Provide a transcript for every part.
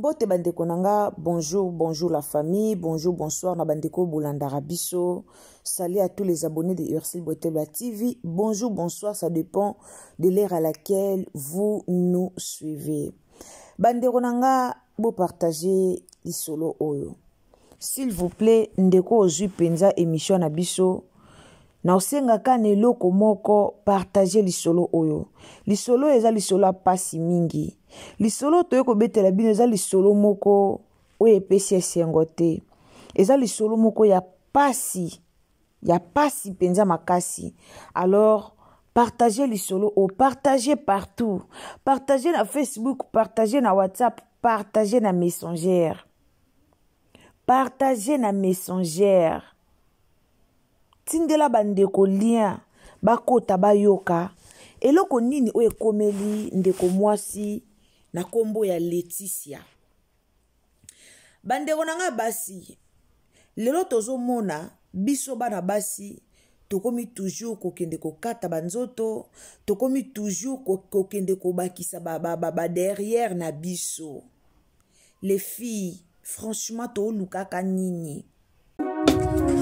Mbote bandeko nanga, bonjour la famille, bonjour, bonsoir na bandeko Bolandara biso. Salut à tous les abonnés de Ursil Boteba TV. Bonjour, bonsoir, ça dépend de l'ère à laquelle vous nous suivez. Bandeko nanga, bo partager les solo oyo. S'il vous plaît, ndeko ozui penza émission na biso. Na osenga kane loko moko partager lisolo oyo. Lisolo eza lisolo apasi mingi. Lisolo toyeko betela bino eza lisolo moko oyo epesi esengo te. Eza lisolo moko ya pasi penza makasi. Alors partagez lisolo o, partagez partout. Partagez na Facebook, partagez na WhatsApp, partagez na Messenger. Partagez na Messenger. Tindela bandeko lien bakota bayoka eloko nini oye komeli ndeko mwasi na kombo ya Laetitia. Bandeko nanga basi lelo tozomona biso bana basi tokomi toujours kokende kokata banzoto, tokomi toujours kokende kobakisa ba derrière na biso. Les filles, franchement to lukaka nini.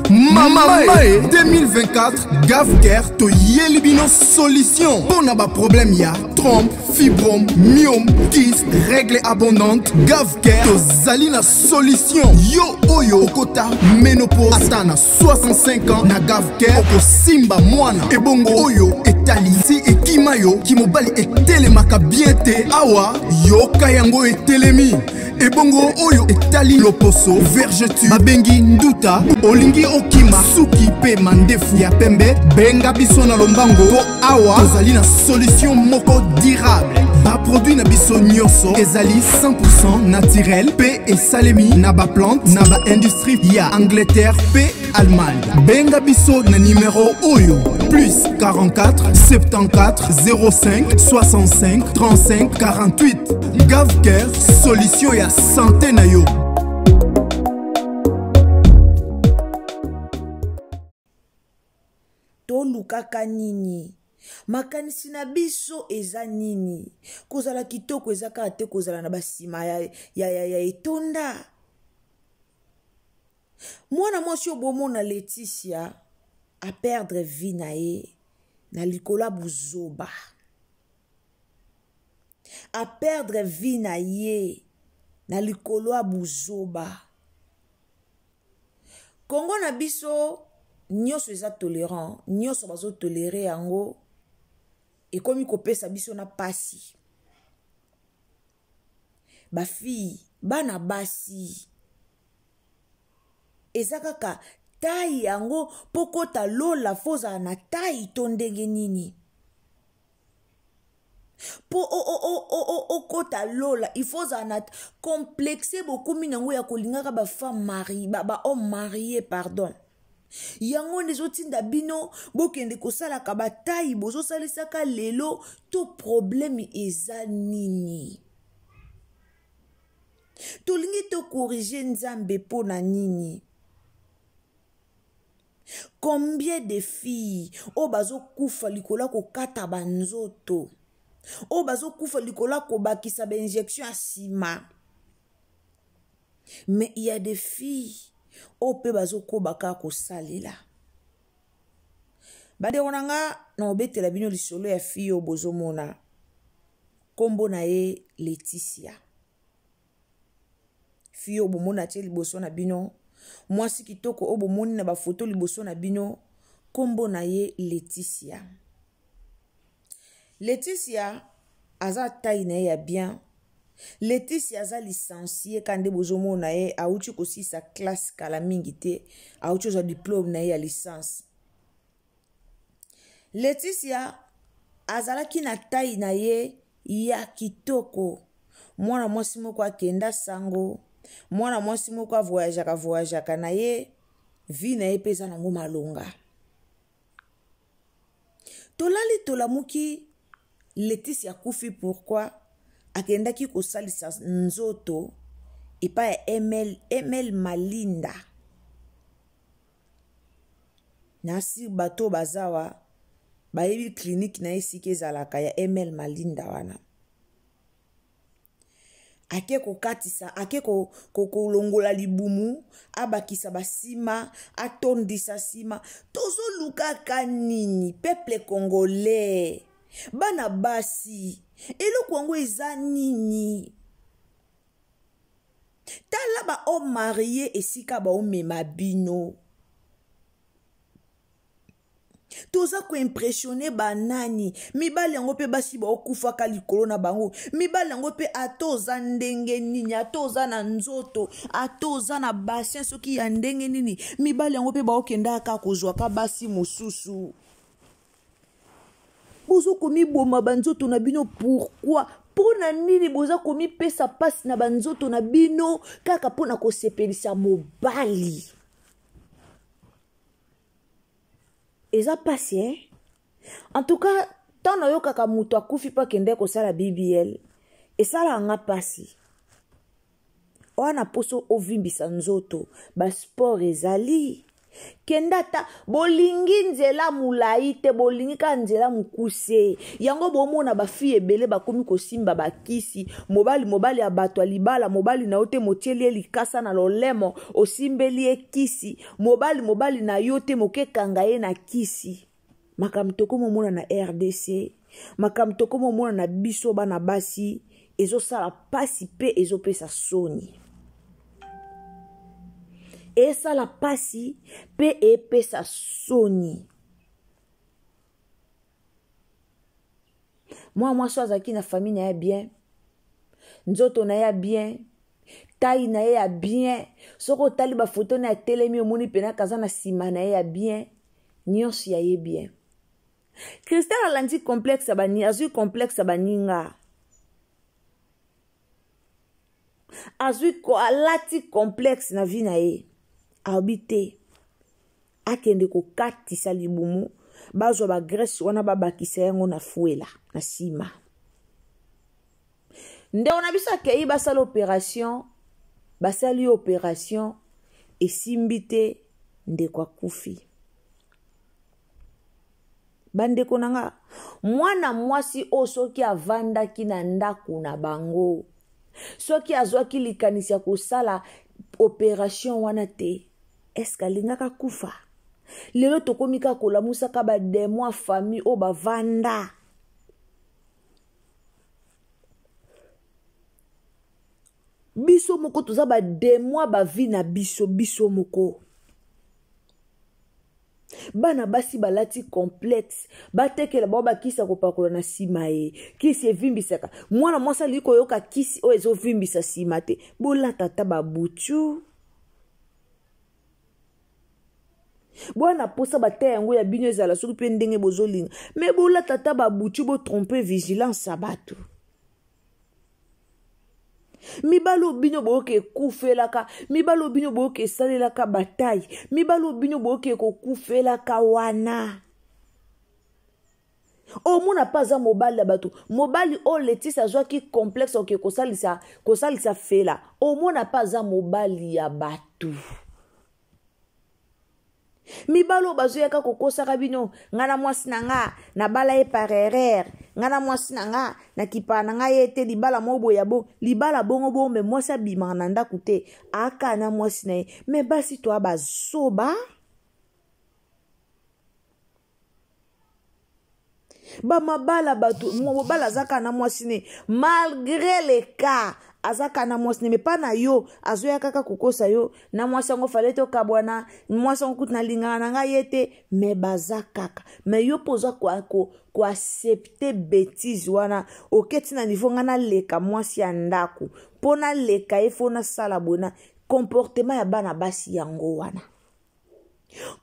Mamae 2024 Gavker to yelibino solution. Pour n'a pas problème ya trompe, fibrome, myome, kyste, règle abondante. Gavker to zalina solution. Yo oyo kota ménopause atana 65 ans na Gavker oko simba mwana. Ebongo oyo etali si ekimayo kimobali etelemaka bien te awa yo kayango etelemi. Ebongo oyo etali loposo vergeture babengi nduta olingi okima suki pe mandefu ya pembe benga biso na lombango po awa tozali na solution moko durable. Ba produit na biso nyonso ezali 100% naturel pe esalemi na ba plante na ba industrie ya Angleterre pe Allemagne. Benga biso na numéro oyo plus 44 74 05 65 35 48. Gavker solution ya santé na yo. Tolukaka nini? Makanisi na biso eza nini? Kozala kitoko eza kaka te kozala na basima ya etonda. Mwana mwasi obomona Laetitia a perdre vie na ye na likola buzoba. A perdre vie na ye na likolo ya buzoba. Kongo na biso nyonso eza tolérant, nyonso bazo toléré yango ekomi kopesa biso na pasi. Ba fille, bana basi eza kaka tai yango pokota lola foza na tai to ndenge nini. Po okota lola il faut na complexer beaucoup minango ya kolingaka ba femme mariée ba homme marié pardon. Yango nezotinda bino bokende kosala ka bataille bozo salisaka lelo to problème eza nini. Tolingi to corriger nzambe po na nini. Combien de filles o bazo kufa likola ko kata banzoto. O bazo kufa likola ko bakisa ba injection à sima. Mais il y a des filles o pe bazo ko baka ko salela. Bade onanga na obetela bino lisolo ya fille o bozomona. Kombo na ye Laetitia. Fille o bomona tie liboso na bino. Mwasi kitoko o bomoni na ba photo liboso na bino. Kombo na ye Laetitia. Laetitia aza taille na ye ya bien. Laetitia aza licencié kande bozomo na ye auti kosi sa classe kala mingi te auti za diplôme na ye ya licence. Laetitia azalaki na taille na ye ya kitoko. Mwana mwasi moko akenda sango, mwana mwasi moko voyageaka na ye vie na ye pesa nango malonga. Tolali tolamuki Laetitia kufi pourquoi akendaki kosalisa nzoto epa ya ML Malinda. Nasi bato bazawa bayebi clinique na esike ezalaka ya ML Malinda wana. ake kokatisa ake kolongola libumu abakisa basima atondisa sima tozolukaka nini peuple congolais bana basi eloko yango eza nini tala ba o marié esika ba o mema bino toza ko impressionner banani mibali yango pe basi ba okufaka likolo na bango mibali yango pe atoza ndenge nini atoza na nzoto atoza na bassin soki ya ndenge nini mibali yango pe ba okenda ka kozwa ka basi mosusu bozo komi boma banzoto na bino pourquoi pona nini boza komi pesa pasi na banzoto na bino kaka pona kosepelisa mobali eza pasi en tout cas tant nayo kaka mutu akufi pa kende kosala BBL esala nga pasi wana poso ovimbisa nzoto ba sport ezali kenda ta bolingi nzela mulai te bolingi ka nzela mukuse yango bomona ba fille ebele bakomi kosimba bakisi mobali abatwa libala mobali na ote motieli likasa na lolemo osimbeli ekisi mobali na yote mokekanga ye na kisi makamtoko momona na RDC makamtoko momona na biso bana basi ezosala pasi pe ezopesa soni esala pasi pe epesa soni mwasi azalaki na famille na ye bien nzoto na ye bien tai na ye ya bien soko otali bafoto na ya telemi omoni pena kaza na nsima na ye ya bien nyonso ya ye bien Christelle alandi complexe azwi complexe baninga alati complexe na vie na ye habité akende kokatisa libumu bazwa bagrese wana babakisa yango na fuela na sima nde ona biso akei basala opération basali opération esimbi te ndeko akufi bandeko nanga mwana mwasi o soki avandaki na ndako na bango soki azwaki likanisi ya kosala opération wana te eske alingaka kufa lelo tokomi kaka kolamusaka bademo famille o bavanda biso moko toza bademo bavi na biso moko bana basi balati complexe batekela bao bakisa kopakola na sima ye kisi evimbisaka mwana mwasi ali koyoka kisi oyo ezovimbisa sima te bolata ta babutu bwana posa bataya yango ya bino ezala soki mpe ndenge bozolinga me bolata ta babutu botrompe vigilance ya bato mibalo bino boke kufelaka mibalo bino boke salelaka bataille mibalo bino boke kokufelaka wana omona paza mobali ya bato mobali o letisa azwaki complexe oke kosalisa fela omona paza mobali ya bato mibalo bazoyaka kokosaka bino ngana mwasi na nga na bala ye par erreur ngana mwasi na nga na kipa na nga ye te libala mobo ya bo libala bongo bombe mwasi abimaka na ndako te aka na mwasi na ye me basi to abazoba bamabala bato mobala azaka na mwasi ne malgré les cas azaka na mwasi ne me pa na yo azoya kaka kokosa yo na mwasi yango fale tokabwana mwasi yango kutu na lingana na ngai ye te me baza kaka me yo mpo oza koaccepte bétise wana oketi na niveau nga naleka mwasi ya ndako mpo naleka ye fo nasala bona comportement ya bana basi yango wana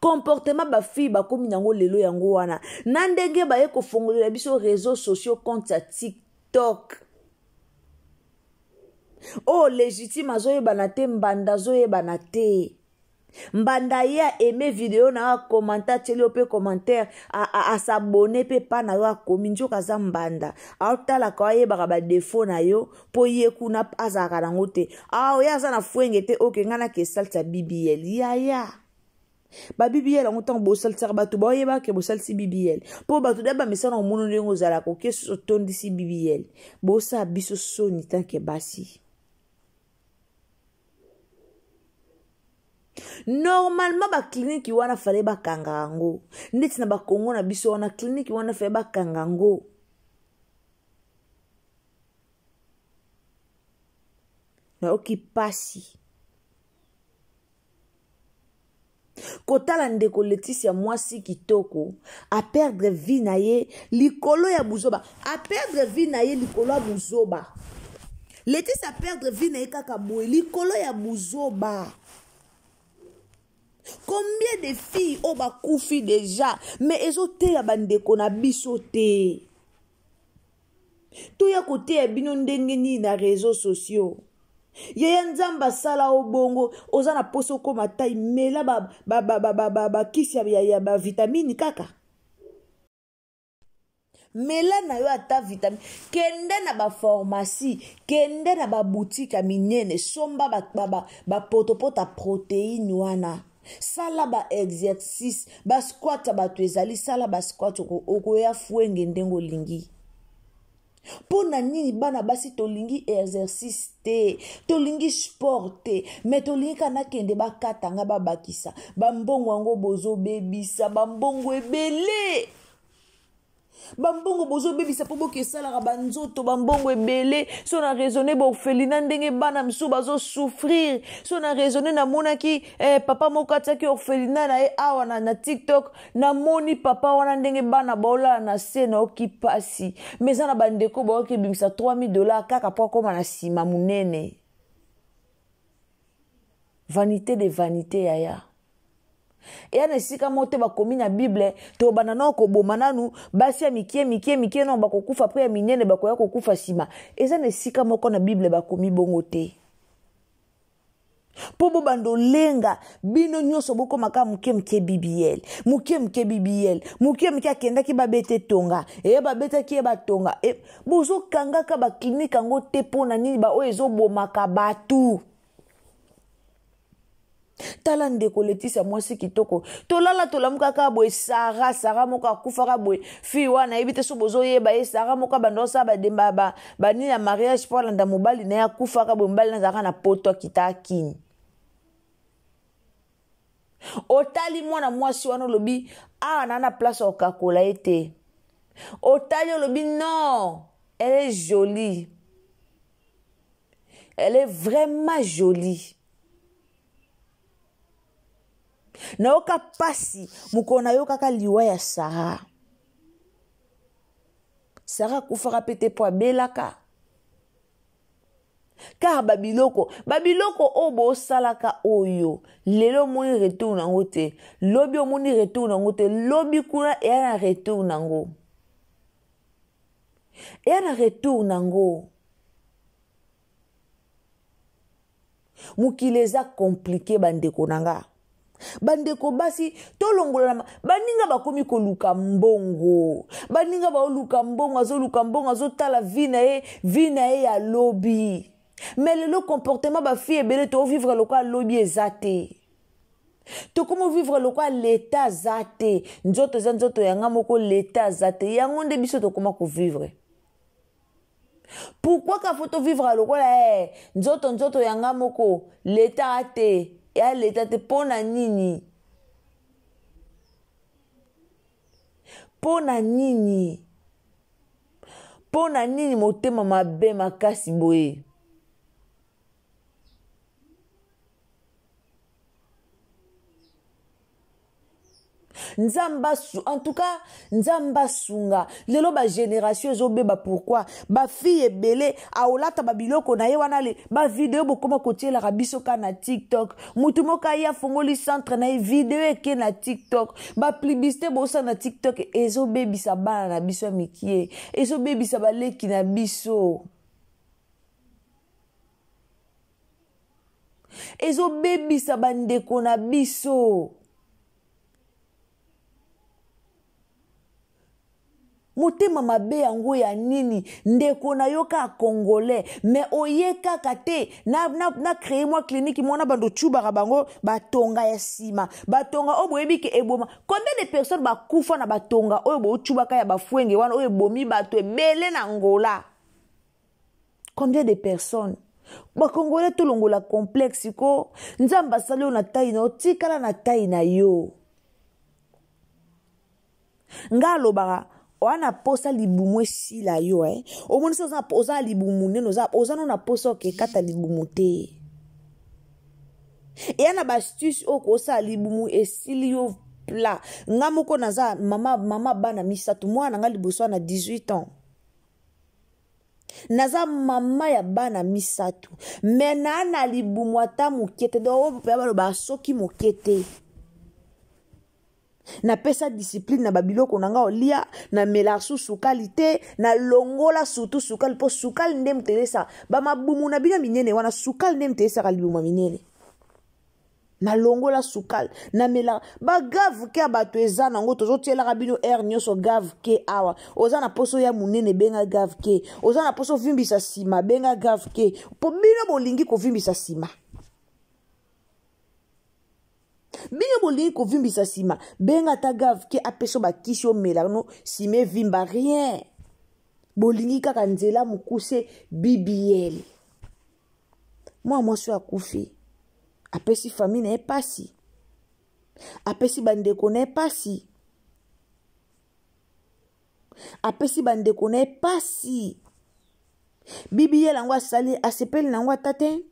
comportement bafille bakomi nango lelo yango wana na ndenge baye kofongolela biso réseaux sociaux compte ya TikTok oh légitime azoyebana te mbanda azoyebana te mbanda ye aime video na akomanta atieli yo mpe commentaire asabone mpe pa na yo akomi nzoka aza mbanda aotalaka ayebaka badefo na yo mpo ye kuna azalaka nango te oye aza na fwenge te oke ngai nake esalisa BBL yaya baBBL yango ntango bosalisaka bato baoyebaka bosalisi BBL mpo bato da bamesana omona ndenge ozalaka oke otondisi BBL bosala biso soni tanke basi Normalement ba clinique wana fallait ba kangango. Neti na ba Congo na biso wana clinique wana fallait ba kangango. Na okipasi. Kotala ndeko Laetitia mwasi kitoko a perdre vie na ye likolo ya buzoba. A perdre vie na ye likolo ya buzoba. Laetitia a perdre vie na ye kaka boye likolo ya buzoba. Combien de filles ont bakoufi déjà mais ezo te ya bandeko na biso te. To ya kote ya bino ndenge ni na réseaux sociaux. Yaya nzamba sala obongo ozana poso koma tai mela ba kisi ya ba vitamine kaka. Mela na yo ata vitamine kende na ba pharmacie kende na ba boutique a minene somba ba potopota protéine wana. Sala ba exercice ba squat ba tuezali sala ba squat oko ya fuenge ndengo lingi. Pona nini bana basi tolingi exercice te, tolingi sport te, mais tolingi kana kende bakatanga babakisa, bambongo ango bozo bebisa, bambongo ebele. Bambongo bozo bebisa po boke sala banzoto bambongo ebele, so na raisonner bo felina ndenge bana msu bazo souffrir, so na raisonner na mona ki papa mokata ki orphelina na e awa na TikTok na moni papa wana ndenge bana bola na se na okipasi, meza na bandeko ba oke bimisa $3000 kaka po koma na sima munene. Vanité de vanité yaya. Et ya nesika mote bakomi na Bible to banana ko bomananu basi ya mikie no bakokufa après ya minene bakoya kokufa sima. Eza nesika moko na Bible bakomi bongo te. Po bo bando lenga bino nyoso boko maka muke BBL. Muke akenda ki babete tonga. E babeta ki ba tonga. E bozo kanga ka ba clinique ngo te pona nini ba o ezo bomaka batu. Tala ndeko Laetitia mwasi kitoko tolala tolamuka ka boy Sarah moka kufaka boy fi wana ebite so bozo yeba e Sarah moka bandosa ba demba ba ni ya mariage pour landa mobali na ya kufaka boy mbali na zaka na poto kitakini. Otali mwana mwasi wana lobi nana place au kakola ete. Otali lobi non, elle est jolie. Elle est vraiment jolie. Na yoka pasi mukona yoka ka liwa ya Sarah. Sarah kufaka pete po belaka. Car babiloko obo salaka oyo lelo moni retour nango te, lobi omoni retour nango te, lobi kuna na retour nango. Na retour nango. Mukileza compliqué bandeko nanga. Bandeko basi tolongola baninga bakomi ko luka mbongo. Baninga ba luka mbongo azo tala vina e ya lobby. Mais le comportement ba fille ebele to vivre le quoi lobby ezate. To comment vivre le quoi l'état zate. Nzoto yanga moko l'état zate. Yango nde biso to comment ko vivre. Pourquoi ka photo vivre le quoi nzoto yanga moko l'état ate. Ya l'état te pona nini. Pona nini motema mabe makasi boye. En tout cas, Nzamba sunga. Lelo ba génération ezobeba pourquoi ba fille ebele aolata ba biloko na ye wana le ba vidéo bokoma kotiela rabiso ka na TikTok. Mutu moka ya fongoli centre na vidéo eke na TikTok. Ba publicité bosa na TikTok ezobebisa bana na biso mikie. Ezobebisa ba leki na biso. Ezobebisa bandeko na biso. Motema mabe yango ya nini ndeko na yoka congolais mais oyeka kate na créer moi clinique mona bando chuba bango batonga ya sima batonga oboyebi ke eboma combien de personnes bakufa na batonga oyo bo chuba ka ya bafuenge wana oyo bomi bato ebele na Angola. Combien de personnes bakongole tolongola complexe ko nzambe asali yo na tai na yo tikala na tai na yo nga alobaka wana posa libumu esila yo omonisi oza libumu nene oza no na posa okekata libumu te eya na bastuce oyo kosala libumu esili yo pla nga moko naza mama bana misato mwana nga liboso na 18 ans naza mama ya bana misato me na libumu ata moke te donc mpe baloba soki moke te napesa discipline na babiloko na nga olia na mela sukali te na longola surtout sukali mpo sukali nde mtelesa bamabumu na bino minene wana sukali nde mtelesaka libumu minene na longola sukali na mela bagave ke bato eza nango tozotielaka bino air nyonso gave ke awa oza na poso ya munene benga gave ke oza na poso vimbisa sima benga gave ke po bino bolingi kovimbisa sima bino bolingi kovimbisa sima benga ta gave ke apeso bakisi omela no sime vimba rien bolingi kaka nzela mokuse BBL mwasi akufi apesi famille na epasi apesi bandeko na epasi BBL yango asali asepeli nango ata te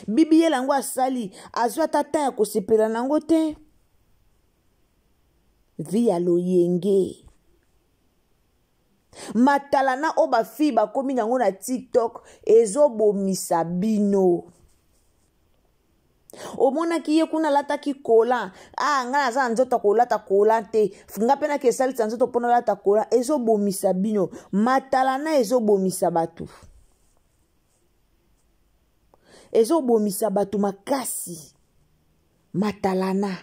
BBL yango asali azwa ata ta ya kosepela nango te vi ya loyenge matalana o bafi bakomi nango na TikTok ezobomisa bino omonaki ye kuna lataki kola nga naza na nzoto kolata kola te nga mpe naki esalisa nzoto mpona lata kola ezobomisa bino matalana ezobomisa bato makasi matalana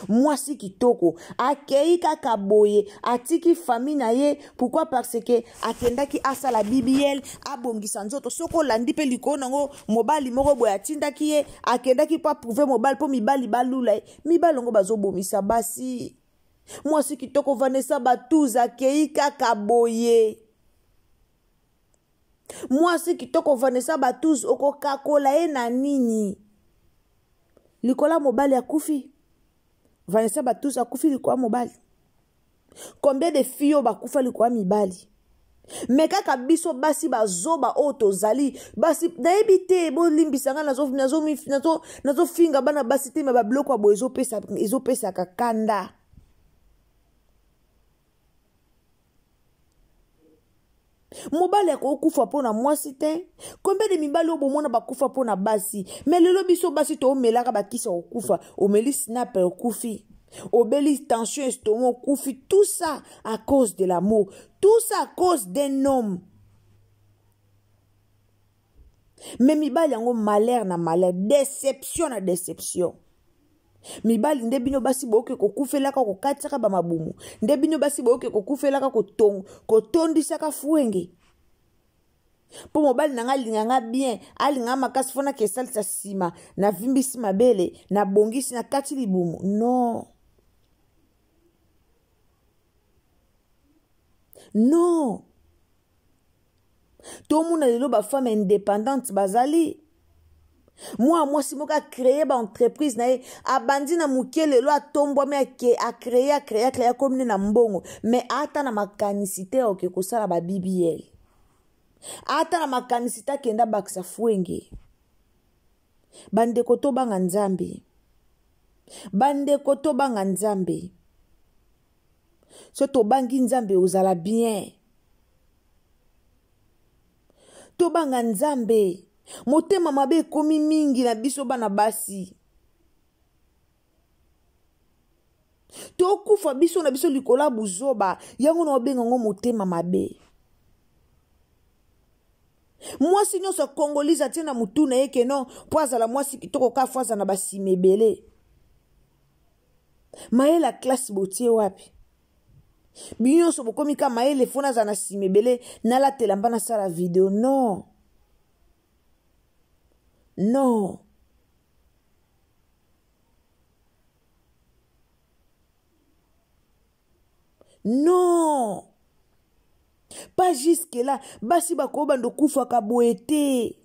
mwasi kitoko akei kaka boye atiki famille na ye pourquoi parce que akendaki asala BBL abongisa nzoto soko landi pe likolo nango mobali moko boye atindaki ye akendaki pa prouver mobali po mibali balula ye mibali ngo bazobomisa basi mwasi kitoko Vanessa Batuza akei kaka boye mwasi kitoko Vanessa Batuza okokakola ye na nini likola mobali akufi Vanessa Batuza akufi likola mobali combien de filles bakufa likola mibali me kaka biso basi bazoba oyo tozali basi nayebi te bolimbisanga nazofinga bana basi te me babiloko ya boye ezopesaka kanda mobali akokufa mpona mwasi te combien de mibali oyo bomona bakufa mpona basi me lelo biso basi toomelaka bakisa kokufa omeli snapper okufi obeli tension estomac okufi tout ça à cause de l'amour tout ça à cause d'un homme me mibali yango malheur na malheur déception na déception mibali nde bino basi boke kokufelaka kokatisaka bamabumu nde bino basi boke kokufelaka kotondisaka fuenge po mobali nanga alinganga bien alinganga makasi fona kesalisa sima na vimbisi mabele na bongisi na kati libumu non tomona lelo bafemme indépendante bazali mwasi moko acreye baentreprise na ye abandi na moke lelo atombwami acreye komine na mbongo me ata na makanisi te oke kosala ba BBL ata na makanisi te akenda bakisa fuenge bandeko tobanga nzambe so tobangi nzambe ozala bien tobanga nzambe motema mabe ekomi mingi na biso bana basi tokufa biso na biso likola buzoba yango na obenga ngo motema mabe mwasi nyonso akongolisa atie na mutu na ye keno po azala mwasi kitoko ka fo aza na basima ebele mayele ya klasi botie wapi bino nyonso bokomi ka mayele fo naza na sima ebele nalatela mba nasala video non Non. Pas jusque là. Basi bako bando kufa kaboete.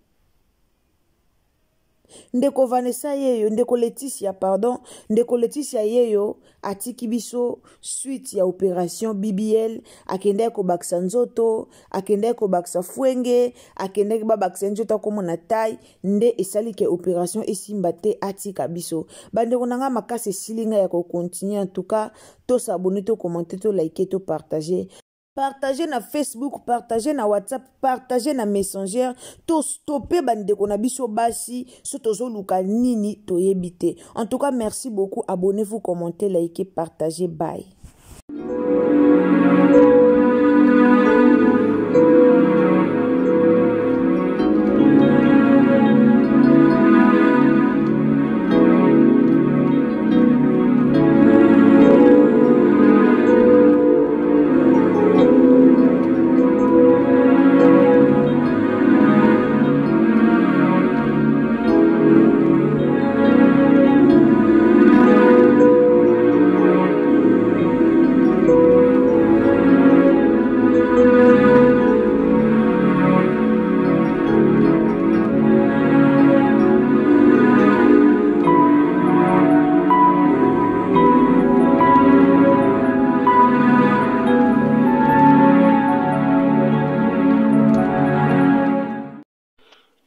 Ndeko Vanessa yeyo, ndeko Laetitia, pardon, ndeko Laetitia yeyo, atiki biso suite ya opération BBL, akende ko baksa nzoto, akende ko baksa fuenge, akende ko baksa nzoto ko mona taille, nde esali ke opération esimbate atika biso. Bandeko nanga makase silinga ya ko continuer en tout cas, to s'abonner, to commenter, to liker, to partager. Partagez na Facebook, partagez na WhatsApp, partagez na Messenger, to stopper bandeko na biso basi, so tozo luka nini to yebite. En tout cas, merci beaucoup. Abonnez-vous, commentez, likez, partagez. Bye.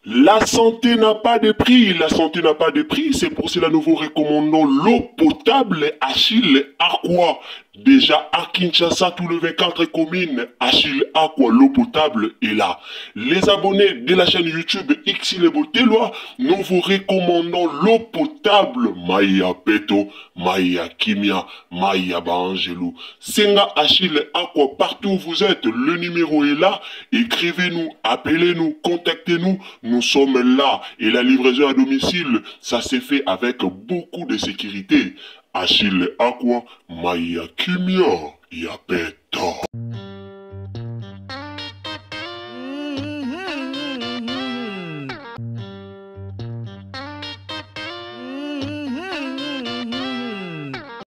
La santé n'a pas de prix, la santé n'a pas de prix, c'est pour cela que nous vous recommandons l'eau potable Achille Aqua. Déjà à Kinshasa, tous les 24 communes, Achille Aqua, l'eau potable est là. Les abonnés de la chaîne YouTube Xile Botelwa, nous vous recommandons l'eau potable Maya Peto, Maya Kimia, Maya Bangelou. Senga Achille Aqua, partout où vous êtes, le numéro est là. Écrivez-nous, appelez-nous, contactez-nous, nous sommes là. Et la livraison à domicile, ça s'est fait avec beaucoup de sécurité. Achille Aqua, Maya Kimia, Yapeto.